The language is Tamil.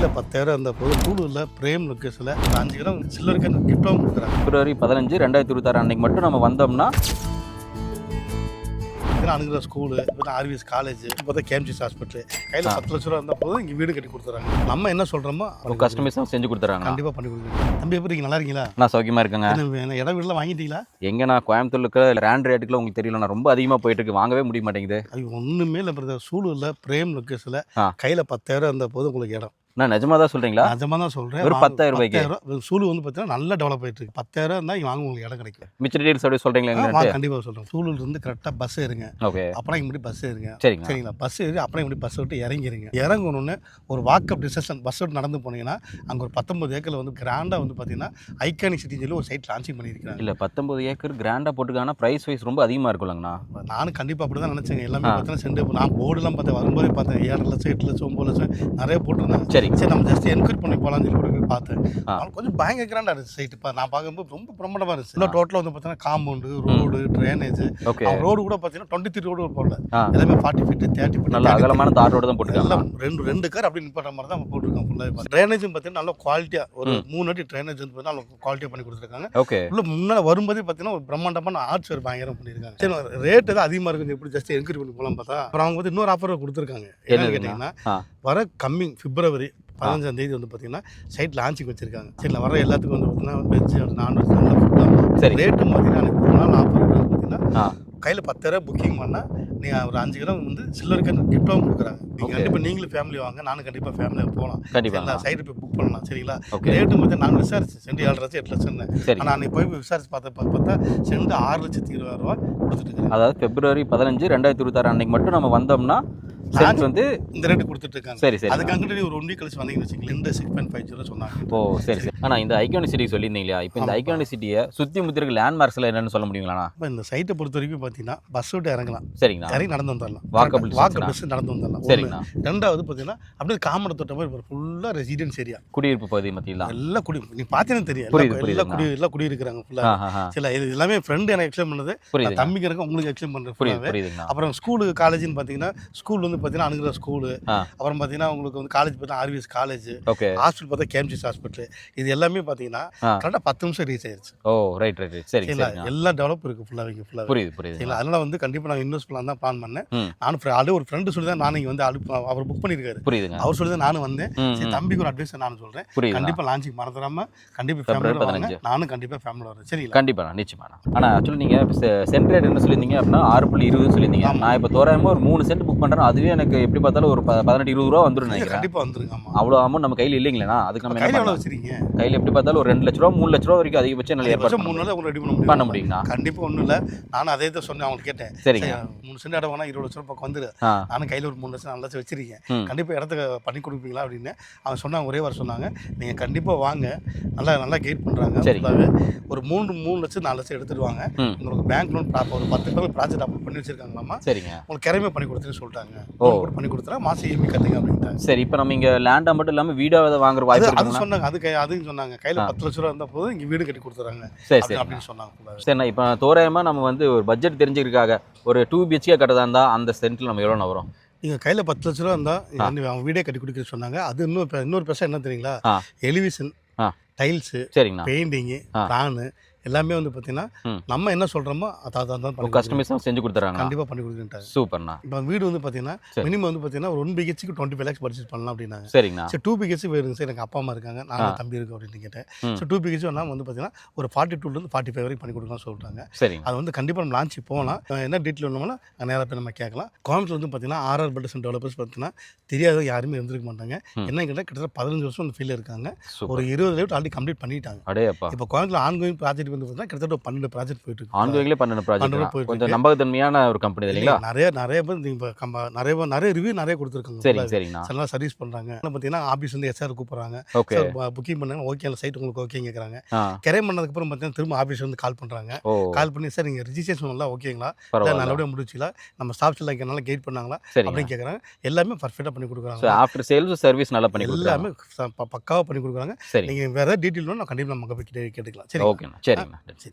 கையில் 10,000 அந்த போது கூடூரில் பிரேம் லொக்கேஷனில் ஒரு 5 கிலோ சில்லருக்கு கிஃப்டாகவும் கொடுக்குறாங்க. பிப்ரவரி 15, 2026 அன்னைக்கு மட்டும் நம்ம வந்தோம்னா அணுகிற ஸ்கூலு ஆர்விஎஸ் காலேஜ் இப்போ கேம்ஜிஎஸ் ஹாஸ்பிட்டல் கையில் 10 லட்ச ரூபா இருந்தால் போதும் இங்கே வீடு கட்டி கொடுத்துறாங்க. நம்ம என்ன சொல்கிறோமோ கஸ்டமைஸும் செஞ்சு கொடுத்துறாங்க. கண்டிப்பாக பண்ணி கொடுக்குறேன். தம்பி எப்படி நல்லா இருக்கீங்களா? நான் சௌக்கியமாக இருக்கேங்க. இடம் வீடெல்லாம் வாங்கிட்டீங்களா? எங்கே நான் கோயம்புத்தூர்ல இருக்கிற ரேண்ட் ரேட்டுக்குள்ள உங்களுக்கு தெரியல, நான் ரொம்ப அதிகமாக போயிட்டு இருக்கு, வாங்கவே முடிய மாட்டேங்குது. அது ஒன்றுமே இல்லை பிரதர். சூலூரில் பிரேம் லொக்கேஷனில் கையில் 10,000 இருந்தால் போதும் உங்களுக்கு இடம். நான் நிஜமா தான் சொல்றீங்களா? நிஜமா தான் சொல்கிறேன். ஒரு 10,000 ரூபாய்க்கு சூலூர் வந்து பார்த்தீங்கன்னா நல்லா டெவலப் ஆகிட்டு இருக்கு. 10,000 இருந்தால் இங்கே வாங்க உங்களுக்கு இடம் கிடைக்கும். மிச்ச டீடைல்ஸ் அப்படி சொல்கிறீங்களா? கண்டிப்பாக சொல்கிறேன். சூலூர் இருந்து கரெக்டாக பஸ் ஏறுங்க. ஓகே. அப்புறம் இங்கே முடி பஸ் ஏறுங்க. சரிங்களா? பஸ் ஏறி அப்புறம் இப்படி பஸ் விட்டு இறங்கிருங்க. இறங்கணுன்னு ஒரு வாக்கப் டிஸ்டன்ஸ் பஸ் விட்டு நடந்து போனீங்கன்னா அங்கே ஒரு 19 ஏக்கரில் வந்து கிராண்டாக வந்து பார்த்தீங்கன்னா ஐகானிக் சிட்டின்னு சொல்லி ஒரு சைட் லான்ச்சிங் பண்ணியிருக்காங்க. இல்லை 19 ஏக்கர் கிராண்டாக போட்டுக்கான ப்ரைஸ் வைஸ் ரொம்ப அதிகமாக இருக்குல்லங்கண்ணா. நானும் கண்டிப்பாக அப்படி தான் நினச்சேங்க. எல்லாமே பார்த்தீங்கன்னா சென்று நான் போர்டுலாம் பார்த்தேன், வரும்போதே பார்த்தேன் 7 லட்சம் 8 லட்சம் 9 லட்சம் நிறைய போட்டிருந்தாங்க. சரி நம்ம ஜஸ்ட் என்கொயரி பண்ணி போகலான்னு சொல்லி போய் பார்த்தேன். கொஞ்சம் பயங்கர கிராண்டாக இருந்துச்சு சைட்டு. இப்போ நான் பார்க்கும்போது ரொம்ப பிரமாண்டமாக இருந்துச்சு. இல்லை டோட்டலாக வந்து பார்த்தீங்கன்னா காம்பவுண்டு, ரோடு, ட்ரைனேஜ், ரோடு கூட பார்த்தீங்கன்னா 23 ரோடு போடல, எல்லாமே 40 ஃபீட் 30 ஃபீட் நல்ல அகலமான தார் ரோடு தான் போட்டுருக்காங்க. ரெண்டு கார் அப்படி நிப்பாட்ட மாதிரி தான் போட்டிருக்காங்க. ஃபுல்லாக ட்ரைனேஜும் பார்த்தீங்கன்னா நல்ல குவாலிட்டியாக ஒரு 3 அடி ட்ரைனேஜ் வந்து பார்த்தீங்கன்னா நல்ல குவாலிட்டியாக பண்ணி கொடுத்துருக்காங்க. ஓகே. உள்ள முன்னால் வரும்போதே பார்த்தீங்கன்னா ஒரு பிரம்மாண்டமான ஆர்ட்ஸ் ஒரு பயங்கரம் பண்ணியிருக்காங்க. சரி ரேட்டு தான் அதிகமாக இருக்குது, எப்படி ஜஸ்ட் என்கொயரி பண்ணி போகலாம் பார்த்தா அப்புறம் அவங்க வந்து இன்னொரு ஆஃபர் கொடுத்துருக்காங்க. என்னன்னு கேட்டிங்கன்னா வர கம்மிங் பிப்ரவரி 15ஆம் தேதி வந்து பார்த்தீங்கன்னா சைட் லான்ச்சிங் வச்சிருக்காங்க. சரி வர எல்லாத்துக்கும் வந்து பார்த்தீங்கன்னா வெஜ் நான்வெஜ் நல்ல ஃபுட்டாக சரி ரேட்டு பார்த்தீங்கன்னா எனக்கு ஒரு நாள் ஆஃபர் பார்த்தீங்கன்னா கையில் 10,000 புக்கிங் பண்ணால் நீங்கள் ஒரு 5 கிலோ வந்து சில்லருக்கு கிஃப்டாகவும் கொடுக்குறாங்க. நீங்கள் கண்டிப்பாக நீங்களும் ஃபேமிலி வாங்க, நானும் கண்டிப்பாக ஃபேமிலியாக போகலாம். கண்டிப்பாக சைடு போய் புக் பண்ணலாம். சரிங்களா? ரேட்டு பார்த்தா நான் விசாரிச்சேன், செண்டு 7 லட்சம் 8 லட்சம். ஆனால் அன்றைக்கி போய் விசாரிச்சு பார்த்தா செண்டு 6,20,000 கொடுத்துட்டு இருக்கேன். அதாவது பிப்ரவரி 15, 2026 அன்னைக்கு மட்டும் நம்ம வந்தோம்னா வந்து இந்த ரேட்டு கொடுத்துட்டு இருக்காங்க. சரி சரி. அதுக்கு அங்கிட்டு ஒரு 1 வீக் கழிச்சு வந்தீங்கன்னு வச்சுக்கோங்க, இந்த 6.50 சொன்னாங்க. ஓ சரி சரி. ஆனால் இந்த ஐகானிக் சிட்டி சொல்லியிருந்தீங்க இல்லையா? இப்போ இந்த ஐகானிக் சிட்டியை சுற்றி முத்திருக்கு லேண்ட்மார்க்ஸில் என்னென்னு சொல்ல முடியுங்களா? இப்போ இந்த சைட்டை பொறுத்த வரைக்கும் பார்த்தீங்கன்னா பஸ் விட்டு இறங்கலாம். சரிங்களா? இறங்கி நடந்து வந்துடலாம். வாக்கபிள் பஸ் நடந்து வந்துடலாம். சரிங்களா? ரெண்டாவது பார்த்தீங்கன்னா அப்படியே காமனை தொட்ட மாதிரி ஃபுல்லாக ரெசிடென்ஸ் ஏரியா, குடியிருப்பு பகுதி மத்தியில் எல்லாம் நீ பார்த்தீங்கன்னா தெரியும் எல்லாம் குடியிருக்கிறாங்க ஃபுல்லாக. சரி இது எல்லாமே ஃப்ரெண்டு எனக்கு எக்ஸ்பிளைன் பண்ணது, தம்பிக்கு இருக்க உங்களுக்கு எக்ஸ்பிளைன் பண்ணுறேன். அப்புறம் ஸ்கூலு காலேஜ்னு பார்த்தீங்கன்னா ஸ்கூல் வந்து பார்த்தீங்கன்னா அணுகிற ஸ்கூல், அப்புறம் பார்த்தீங்கன்னா உங்களுக்கு வந்து காலேஜ் பார்த்தா ஆர்விஎஸ் காலேஜ், ஹாஸ்பிட்டல் பார்த்தா கேம்ஜிஎஸ் ஹாஸ்பிட்டல், இது எல்லாமே பார்த்தீங்கன்னா கரெக்டாக 10 நிமிஷம் ரீச் ஆயிடுச்சு. ஓ ரைட் ரைட் சரி. எல்லாம் டெவலப் இருக்கு ஃபுல்லாக இங்கே ஃபுல்லாக. புரியுது புரியுது. அதனால வந்து கண்டிப்பாக நான் இன்வெஸ்ட் பண்ணலாம் தான் பிளான் பண்ணேன். நானும் அது ஒரு ஃப்ரெண்டு சொல்லி தான் நானும் இங்கே வந்து அவர் புக் பண்ணியிருக்காரு. புரியுதுங்க. அவர் சொல்லி தான் நானும் வந்தேன். சரி தம்பிக்கு ஒரு அட்வைஸ் நானும் சொல்கிறேன். கண்டிப்பாக லான்ச்சிங் மறந்துடாம கண்டிப்பாக ஃபேமிலியோட வாங்க, நானும் கண்டிப்பாக ஃபேமிலியோட வரேன். சரி கண்டிப்பாக நிச்சயமா. ஆனால் ஆக்சுவலி நீங்கள் சென்ட் ரேட் என்ன சொல்லியிருந்தீங்க அப்படின்னா 6.20 சொல்லியிருந்தீங்க. நான் இப்போ தோராயமாக ஒரு 3 சென்ட் புக் பண்ணுறேன். அதுவே எனக்கு எப்படி பார்த்தாலும் ஒரு 18-20 ரூபா வந்துடும் நினைக்கிறேன். கண்டிப்பாக வந்துருங்க. அவ்வளோ அமௌண்ட் நம்ம கையில் இல்லைங்களா? அதுக்கு நம்ம கையில் எவ்வளோ வச்சிருக்கீங்க? கையில் எப்படி பார்த்தாலும் ஒரு 2 லட்ச ரூபா 3 லட்ச ரூபா வரைக்கும் அதிகபட்சம் நல்ல ஏற்பாடு 3 நாள் ரெடி பண்ண முடியுங்களா? கண்டிப்பாக ஒன்றும் இல்லை. நானும் அதே தான் சொன்னேன், அவங்களுக்கு கேட்டேன். சரிங்க 3 சென்ட் இடம் வேணா 20 லட்ச ரூபா பக்கம் வந்துடு, நானும் கையில் ஒரு 3 லட்சம் 4 லட்சம் வச்சிருக்கேன், கண்டிப்பாக இடத்துக்கு பண்ணி கொடுப்பீங்களா அப்படின்னு அவன் சொன்னாங்க. ஒரே வாரம் சொன்னாங்க, நீங்கள் கண்டிப்பாக வாங்க, நல்லா கைட் பண்ணுறாங்க. ஃபுல்லாகவே ஒரு 3 லட்சம் 4 லட்சம் எடுத்துட்டு வாங்க, உங்களுக்கு பேங்க் லோன் ஒரு 10 பேர் ப்ராஜெக்ட் அப்ளை பண்ணி வச்சிருக்காங்களாமா. சரிங்க. உங்களுக்கு கிரைமே பண்ணி கொடுத்துன்னு சொல்லிட்டாங்க. பண்ணி கொடுத்துறா மாதம் இஎம்ஐ கட்டுங்க அப்படின்ட்டாங்க. சரி இப்போ நம்ம இங்கே லேண்டாக மட்டும் இல்லாமல் வீடாக வாங்குற வாய்ப்பு அது சொன்னாங்க. அதுவும் சொன்னாங்க கையில் 10 லட்ச ரூபா இருந்தால் போதும் இங்கே வீடு கட்டி கொடுத்துறாங்க. சரி சரி அப்படின்னு சொன்னாங்க. சரிண்ணா இப்போ தோராயமாக நம்ம வந்து ஒரு பட்ஜெட் தெரிஞ்சுக்கிறதுக்காக ஒரு 2 BHK கட்டதா இருந்தால் அந்த சென்ட்டில் நம்ம எவ்வளோ வரும்? நீங்கள் கையில் 10 லட்ச ரூபா இருந்தால் அவங்க வீடே கட்டி கொடுக்க சொன்னாங்க. அது இன்னொரு பெருசாக என்ன தெரியுங்களா? எலிவேஷன், டைல்ஸு, சரிங்களா, பெயிண்டிங்கு, பிளானு எல்லாமே வந்து பார்த்தீங்கன்னா நம்ம என்ன சொல்கிறோமோ அதான் கஸ்டமைஸும் செஞ்சு கொடுத்துறாங்க. கண்டிப்பாக பண்ணி கொடுக்குறாங்க. சூப்பர்ண்ணா. இப்போ வீடு வந்து பார்த்தீங்கன்னா மினிமம் வந்து பார்த்தீங்கன்னா ஒரு 1 BHக்கு 25 lakhs பட்ஜெட் பண்ணலாம் அப்படின்னாங்க. சரிங்கண்ணா. சரி 2 BHக்கு வேணுங்க சார், எனக்கு அப்பா அம்மா இருக்காங்க, நான் தம்பி இருக்கு அப்படின்னு கேட்டேன். ஸோ 2 BHக்கு வேணால் வந்து பார்த்தீங்கன்னா ஒரு 42 45 வரைக்கும் பண்ணி கொடுக்கலாம் சொல்லிட்டாங்க. சரிங்க. அது வந்து கண்டிப்பாக நம்ம லான்ச் போகலாம். என்ன டீட்டெயில் வேணுமோ நேராக போய் நம்ம கேட்கலாம். கோயம்புத்தூர் வந்து பார்த்தீங்கன்னா RR பட்டர்சன் டெவலப்பர்ஸ் பார்த்தீங்கன்னா தெரியாத யாருமே இருந்திருக்க மாட்டாங்க. என்ன கேட்டால் கிட்டத்தட்ட 15 வருஷம் அந்த ஃபீல்டில் இருக்காங்க. ஒரு 20 லேட் ஆல்ரெடி கம்ப்ளீட் பண்ணிட்டாங்க. இப்போ கோயம்புத்தூர் ஆன்கோயிங் ப்ராஜெக்ட் வந்து பார்த்தீங்கன்னா கிட்டத்தட்ட 12 ப்ராஜெக்ட் போயிட்டு இருக்கு. ஆன்கோயிங்லேயே 12 ப்ராஜெக்ட் கொஞ்சம் நம்பகத்தன்மையான ஒரு கம்பெனி இல்லைங்களா? நிறைய பேர் நிறைய ரிவ்யூ நிறைய கொடுத்துருக்காங்க. சரி சரிங்கண்ணா. நல்லா சர்வீஸ் பண்ணுறாங்க. பார்த்தீங்கன்னா ஆஃபீஸ் வந்து SR கூப்பிட்றாங்க, புக்கிங் பண்ணாங்க, ஓகே அந்த சைட் உங்களுக்கு ஓகே கேட்குறாங்க. கிரைம் பண்ணதுக்கப்புறம் பார்த்தீங்கன்னா திரும்ப ஆஃபீஸ் வந்து கால் பண்ணுறாங்க. கால் பண்ணி சார் நீங்கள் ரிஜிஸ்ட்ரேஷன் நல்லா ஓகேங்களா, நல்லபடியாக முடிச்சுங்களா, நம்ம ஸ்டாஃப்ஸ் எல்லாம் நல்லா கைட் பண்ணாங்களா அப்படின்னு கேட்குறாங்க. எல்லாமே பர்ஃபெக்டாக பண்ணி கொடுக்குறாங்க. ஆஃப்டர் சேல்ஸ் சர்வீஸ் நல்லா பண்ணி எல்லாமே பக்காவாக பண்ணி கொடுக்குறாங்க. நீங்கள் வேறு டீட்டெயில் நான் கண்டிப்பாக நம்ம கேட்டுக்கலாம். சரி ஓகேண்ணா. சரிங்கண்ணா. சரி.